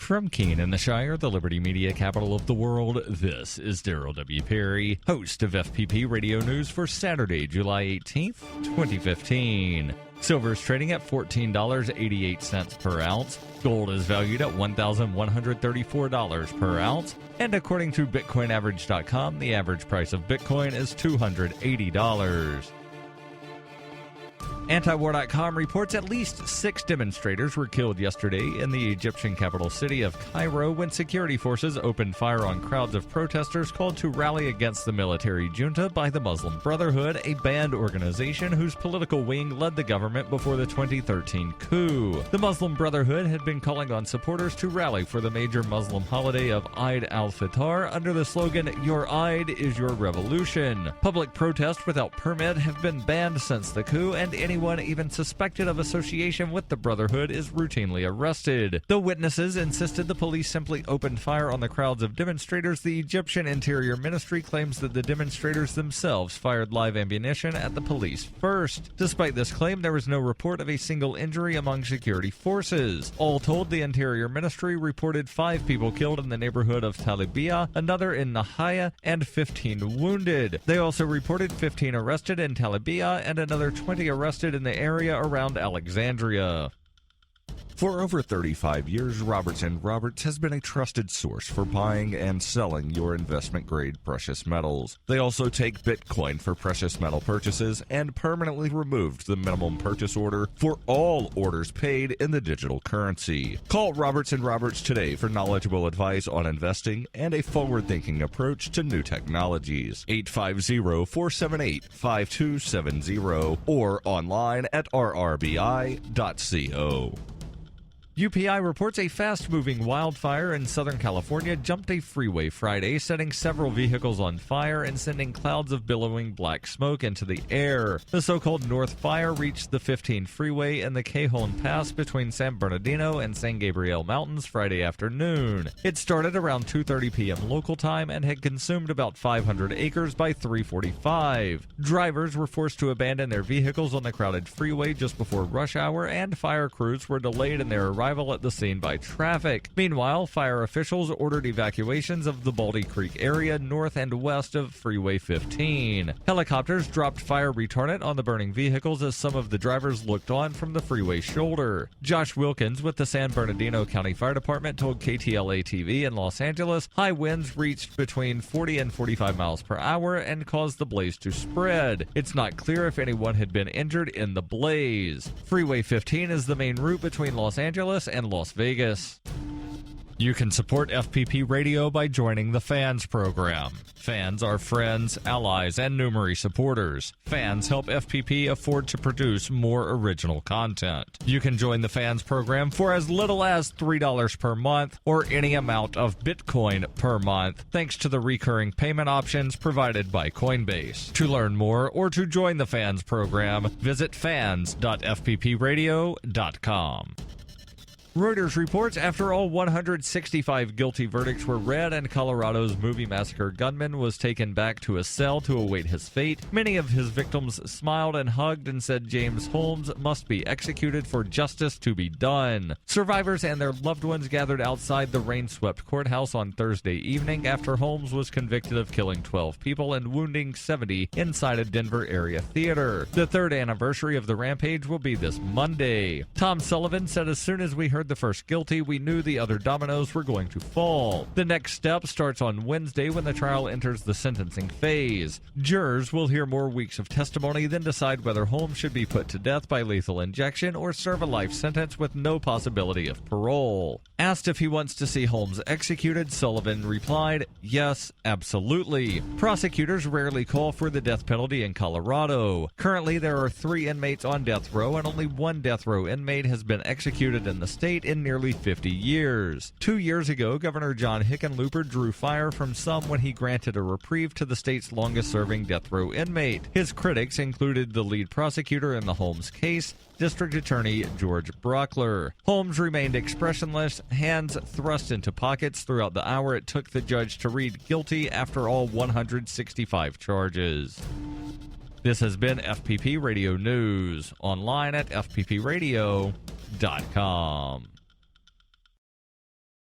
From Keene in the Shire, the Liberty Media capital of the world, this is Daryl W. Perry, host of FPP Radio News for Saturday, July 18th, 2015. Silver is trading at $14.88 per ounce. Gold is valued at $1,134 per ounce. And according to BitcoinAverage.com, the average price of Bitcoin is $280. Antiwar.com reports at least 6 demonstrators were killed yesterday in the Egyptian capital city of Cairo when security forces opened fire on crowds of protesters called to rally against the military junta by the Muslim Brotherhood, a banned organization whose political wing led the government before the 2013 coup. The Muslim Brotherhood had been calling on supporters to rally for the major Muslim holiday of Eid al-Fitr under the slogan, "Your Eid is your revolution." Public protests without permit have been banned since the coup, and anyone even suspected of association with the Brotherhood is routinely arrested. Though witnesses insisted the police simply opened fire on the crowds of demonstrators, the Egyptian Interior Ministry claims that the demonstrators themselves fired live ammunition at the police first. Despite this claim, there was no report of a single injury among security forces. All told, the Interior Ministry reported 5 people killed in the neighborhood of Talibia, another in Nahaya, and 15 wounded. They also reported 15 arrested in Talibia and another 20 arrested in the area around Alexandria. For over 35 years, Robertson Roberts has been a trusted source for buying and selling your investment-grade precious metals. They also take Bitcoin for precious metal purchases and permanently removed the minimum purchase order for all orders paid in the digital currency. Call Robertson Roberts today for knowledgeable advice on investing and a forward-thinking approach to new technologies. 850-478-5270 or online at rrbi.co. UPI reports a fast-moving wildfire in Southern California jumped a freeway Friday, setting several vehicles on fire and sending clouds of billowing black smoke into the air. The so-called North Fire reached the 15 freeway in the Cajon Pass between San Bernardino and San Gabriel Mountains Friday afternoon. It started around 2:30 p.m. local time and had consumed about 500 acres by 3:45. Drivers were forced to abandon their vehicles on the crowded freeway just before rush hour, and fire crews were delayed in their arrival at the scene by traffic. Meanwhile, fire officials ordered evacuations of the Baldy Creek area north and west of Freeway 15. Helicopters dropped fire retardant on the burning vehicles as some of the drivers looked on from the freeway shoulder. Josh Wilkins with the San Bernardino County Fire Department told KTLA-TV in Los Angeles high winds reached between 40 and 45 miles per hour and caused the blaze to spread. It's not clear if anyone had been injured in the blaze. Freeway 15 is the main route between Los Angeles and Las Vegas. You can support FPP Radio by joining the Fans program. Fans are friends, allies, and Numeri supporters. Fans help FPP afford to produce more original content. You can join the Fans program for as little as $3 per month or any amount of Bitcoin per month, thanks to the recurring payment options provided by Coinbase. To learn more or to join the Fans program, visit fans.fppradio.com. Reuters reports after all 165 guilty verdicts were read and Colorado's movie massacre gunman was taken back to a cell to await his fate, many of his victims smiled and hugged and said James Holmes must be executed for justice to be done. Survivors and their loved ones gathered outside the rain-swept courthouse on Thursday evening after Holmes was convicted of killing 12 people and wounding 70 inside a Denver area theater. The 3rd anniversary of the rampage will be this Monday. Tom Sullivan said as soon as we heard the first guilty, we knew the other dominoes were going to fall. The next step starts on Wednesday when the trial enters the sentencing phase. Jurors will hear more weeks of testimony, then decide whether Holmes should be put to death by lethal injection or serve a life sentence with no possibility of parole. Asked if he wants to see Holmes executed, Sullivan replied, "Yes, absolutely." Prosecutors rarely call for the death penalty in Colorado. Currently, there are 3 inmates on death row, and only 1 death row inmate has been executed in the state in nearly 50 years. 2 years ago, Governor John Hickenlooper drew fire from some when he granted a reprieve to the state's longest-serving death row inmate. His critics included the lead prosecutor in the Holmes case, District Attorney George Brockler. Holmes remained expressionless, hands thrust into pockets throughout the hour it took the judge to read guilty after all 165 charges. This has been FPP Radio News, online at fppradio.com.